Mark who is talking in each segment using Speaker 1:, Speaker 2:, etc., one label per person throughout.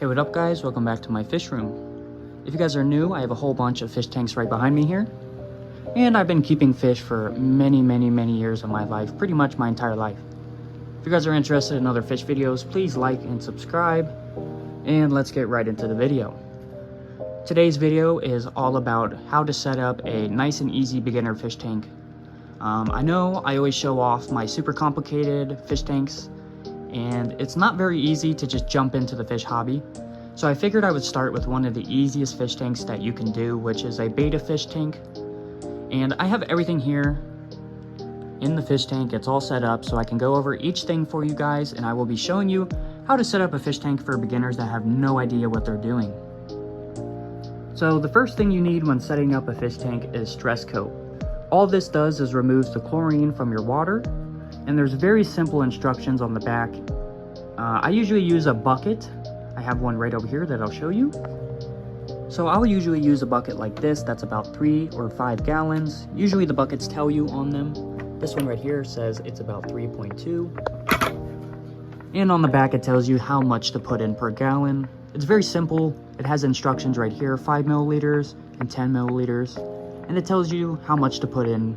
Speaker 1: Hey, what up guys? Welcome back to my fish room. If you guys are new, I have a whole bunch of fish tanks right behind me here. And I've been keeping fish for many years of my life, pretty much my entire life. If you guys are interested in other fish videos, please like and subscribe. And let's get right into the video. Today's video is all about how to set up a nice and easy beginner fish tank. I know I always show off my super complicated fish tanks, and it's not very easy to just jump into the fish hobby. So I figured I would start with one of the easiest fish tanks that you can do, which is a beta fish tank. And I have everything here in the fish tank. It's all set up so I can go over each thing for you guys, and I will be showing you how to set up a fish tank for beginners that have no idea what they're doing. So the first thing you need when setting up a fish tank is stress coat. All this does is removes the chlorine from your water, and there's very simple instructions on the back. I usually use a bucket. I have one right over here that I'll show you. So I'll usually use a bucket like this that's about 3 or 5 gallons. Usually the buckets tell you on them. This one right here says it's about 3.2. And on the back it tells you how much to put in per gallon. It's very simple. It has instructions right here, 5 milliliters and 10 milliliters. And it tells you how much to put in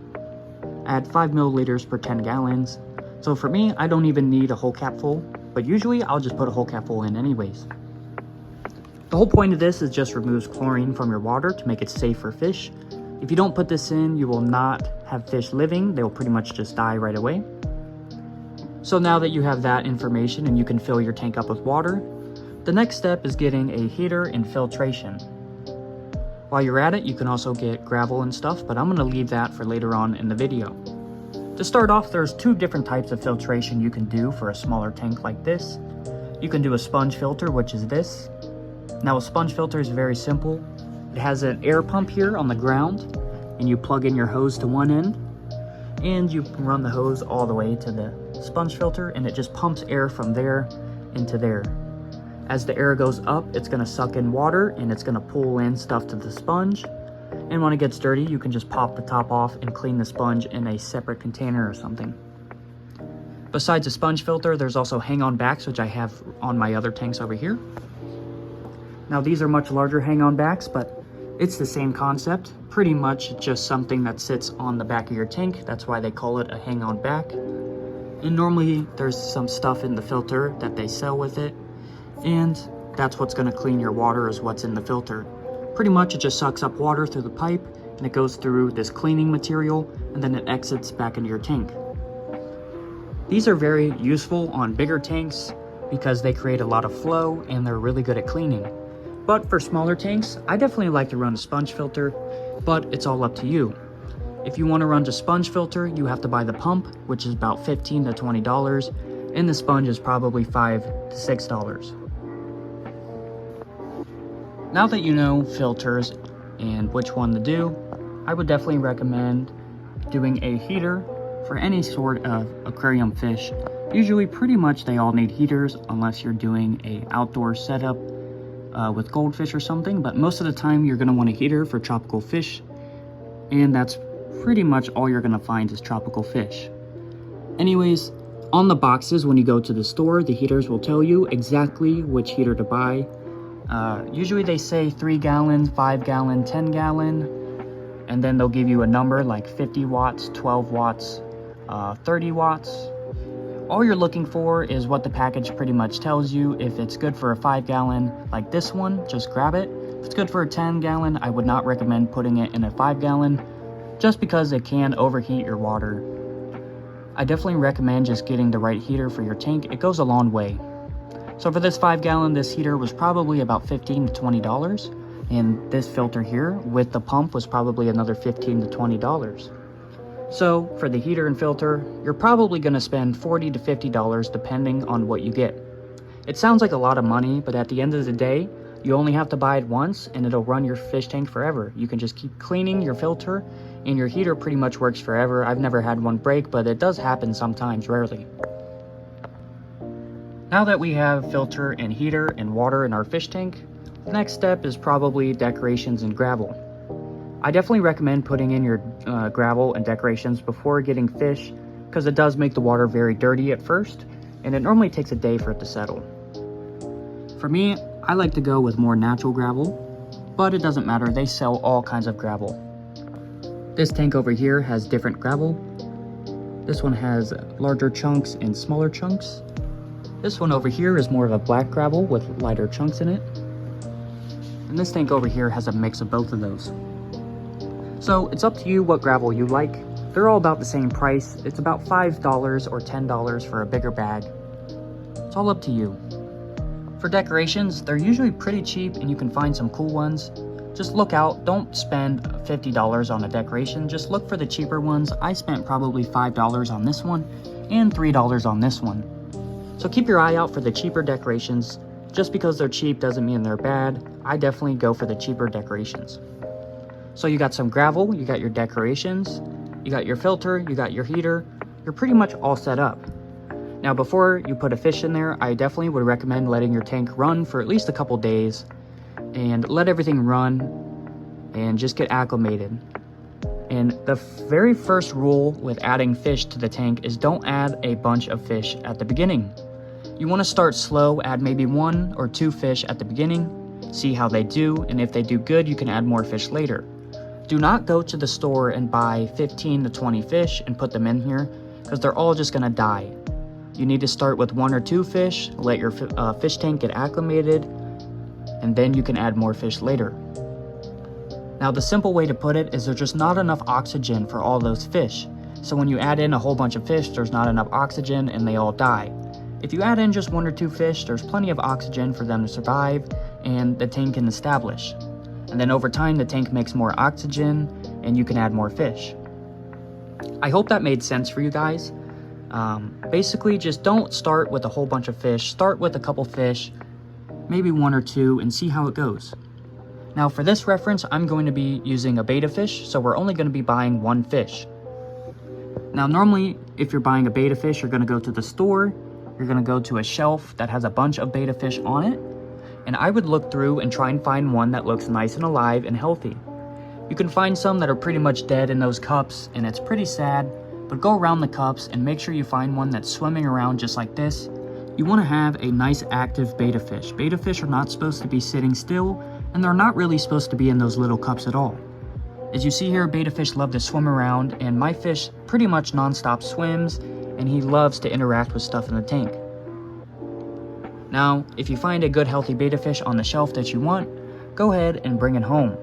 Speaker 1: at 5 milliliters per 10 gallons. So for me, I don't even need a whole cap full, but usually I'll just put a whole cap full in anyways. The whole point of this is just removes chlorine from your water to make it safe for fish. If you don't put this in, you will not have fish living. They'll pretty much just die right away. So now that you have that information and you can fill your tank up with water, the next step is getting a heater and filtration. While you're at it, you can also get gravel and stuff, but I'm going to leave that for later on in the video. To start off, there's 2 different types of filtration you can do for a smaller tank like this. You can do a sponge filter, which is this. Now a sponge filter is very simple. It has an air pump here on the ground, and you plug in your hose to one end, and you run the hose all the way to the sponge filter, and it just pumps air from there into there. As the air goes up, it's going to suck in water and it's going to pull in stuff to the sponge. And when it gets dirty, you can just pop the top off and clean the sponge in a separate container or something. Besides a sponge filter, there's also hang-on backs, which I have on my other tanks over here. Now these are much larger hang-on backs, but it's the same concept. Pretty much just something that sits on the back of your tank. That's why they call it a hang-on back. And normally there's some stuff in the filter that they sell with it. And that's what's going to clean your water, is what's in the filter. Pretty much it just sucks up water through the pipe, and it goes through this cleaning material, and then it exits back into your tank. These are very useful on bigger tanks because they create a lot of flow and they're really good at cleaning. But for smaller tanks, I definitely like to run a sponge filter, but it's all up to you. If you want to run a sponge filter, you have to buy the pump, which is about $15 to $20, and the sponge is probably $5 to $6. Now that you know filters and which one to do, I would definitely recommend doing a heater for any sort of aquarium fish. Usually pretty much they all need heaters unless you're doing a outdoor setup with goldfish or something, but most of the time you're going to want a heater for tropical fish, and that's pretty much all you're going to find is tropical fish. Anyways, on the boxes when you go to the store, the heaters will tell you exactly which heater to buy. Usually they say 3 gallon, 5 gallon, 10 gallon, and then they'll give you a number like 50 watts, 12 watts, 30 watts. All you're looking for is what the package pretty much tells you. If it's good for a 5 gallon like this one, just grab it. If it's good for a 10 gallon, I would not recommend putting it in a 5 gallon just because it can overheat your water. I definitely recommend just getting the right heater for your tank. It goes a long way. So for this 5 gallon, this heater was probably about $15 to $20. And this filter here with the pump was probably another $15 to $20. So for the heater and filter, you're probably going to spend $40 to $50 depending on what you get. It sounds like a lot of money, but at the end of the day, you only have to buy it once and it'll run your fish tank forever. You can just keep cleaning your filter, and your heater pretty much works forever. I've never had one break, but it does happen sometimes, rarely. Now that we have filter and heater and water in our fish tank, the next step is probably decorations and gravel. I definitely recommend putting in your gravel and decorations before getting fish, because it does make the water very dirty at first, and it normally takes a day for it to settle. For me, I like to go with more natural gravel, but it doesn't matter, they sell all kinds of gravel. This tank over here has different gravel. This one has larger chunks and smaller chunks. This one over here is more of a black gravel with lighter chunks in it. And this tank over here has a mix of both of those. So it's up to you what gravel you like. They're all about the same price. It's about $5 or $10 for a bigger bag. It's all up to you. For decorations, they're usually pretty cheap and you can find some cool ones. Just look out, don't spend $50 on a decoration, just look for the cheaper ones. I spent probably $5 on this one and $3 on this one. So keep your eye out for the cheaper decorations. Just because they're cheap doesn't mean they're bad. I definitely go for the cheaper decorations. So you got some gravel, you got your decorations, you got your filter, you got your heater. You're pretty much all set up. Now before you put a fish in there, I definitely would recommend letting your tank run for at least a couple days and let everything run and just get acclimated. And the very first rule with adding fish to the tank is don't add a bunch of fish at the beginning. You want to start slow, add maybe 1 or 2 fish at the beginning, see how they do, and if they do good, you can add more fish later. Do not go to the store and buy 15 to 20 fish and put them in here, because they're all just going to die. You need to start with 1 or 2 fish, let your fish tank get acclimated, and then you can add more fish later. Now the simple way to put it is there's just not enough oxygen for all those fish. So when you add in a whole bunch of fish, there's not enough oxygen and they all die. If you add in just 1 or 2 fish, there's plenty of oxygen for them to survive and the tank can establish. And then over time, the tank makes more oxygen and you can add more fish. I hope that made sense for you guys. Basically, just don't start with a whole bunch of fish. Start with a couple fish, maybe 1 or 2, and see how it goes. Now for this reference, I'm going to be using a betta fish, so we're only going to be buying 1 fish. Now normally, if you're buying a betta fish, you're going to go to the store, you're going to go to a shelf that has a bunch of betta fish on it, and I would look through and try and find one that looks nice and alive and healthy. You can find some that are pretty much dead in those cups, and it's pretty sad, but go around the cups and make sure you find one that's swimming around just like this. You want to have a nice active betta fish. Betta fish are not supposed to be sitting still, and they're not really supposed to be in those little cups at all. As you see here, betta fish love to swim around, and my fish pretty much non-stop swims, and he loves to interact with stuff in the tank. Now, if you find a good healthy betta fish on the shelf that you want, go ahead and bring it home.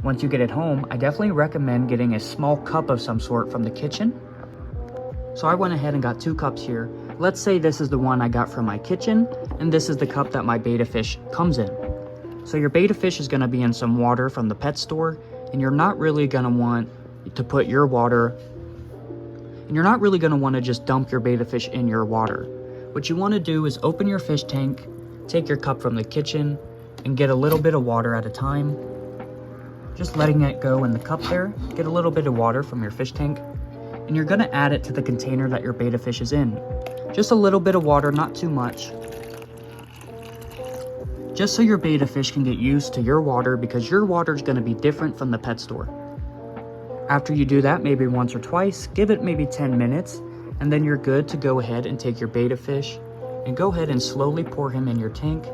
Speaker 1: Once you get it home, I definitely recommend getting a small cup of some sort from the kitchen. So I went ahead and got 2 cups here. Let's say this is the one I got from my kitchen, and this is the cup that my betta fish comes in. So your betta fish is going to be in some water from the pet store, and you're not really going to want to put your water, and you're not really going to want to just dump your betta fish in your water. What you want to do is open your fish tank, take your cup from the kitchen, and get a little bit of water at a time. Just letting it go in the cup there, get a little bit of water from your fish tank, and you're going to add it to the container that your betta fish is in. Just a little bit of water, not too much. Just so your betta fish can get used to your water, because your water is going to be different from the pet store. After you do that maybe once or twice, give it maybe 10 minutes, and then you're good to go ahead and take your betta fish and go ahead and slowly pour him in your tank.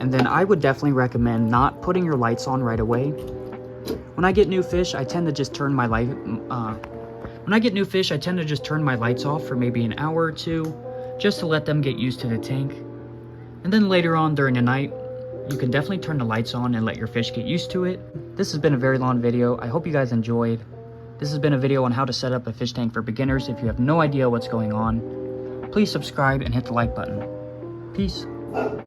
Speaker 1: And then I would definitely recommend not putting your lights on right away. When I get new fish, I tend to just turn my lights off for maybe an hour or 2, just to let them get used to the tank. And then later on during the night, you can definitely turn the lights on and let your fish get used to it. This has been a very long video. I hope you guys enjoyed. This has been a video on how to set up a fish tank for beginners. If you have no idea what's going on, please subscribe and hit the like button. Peace.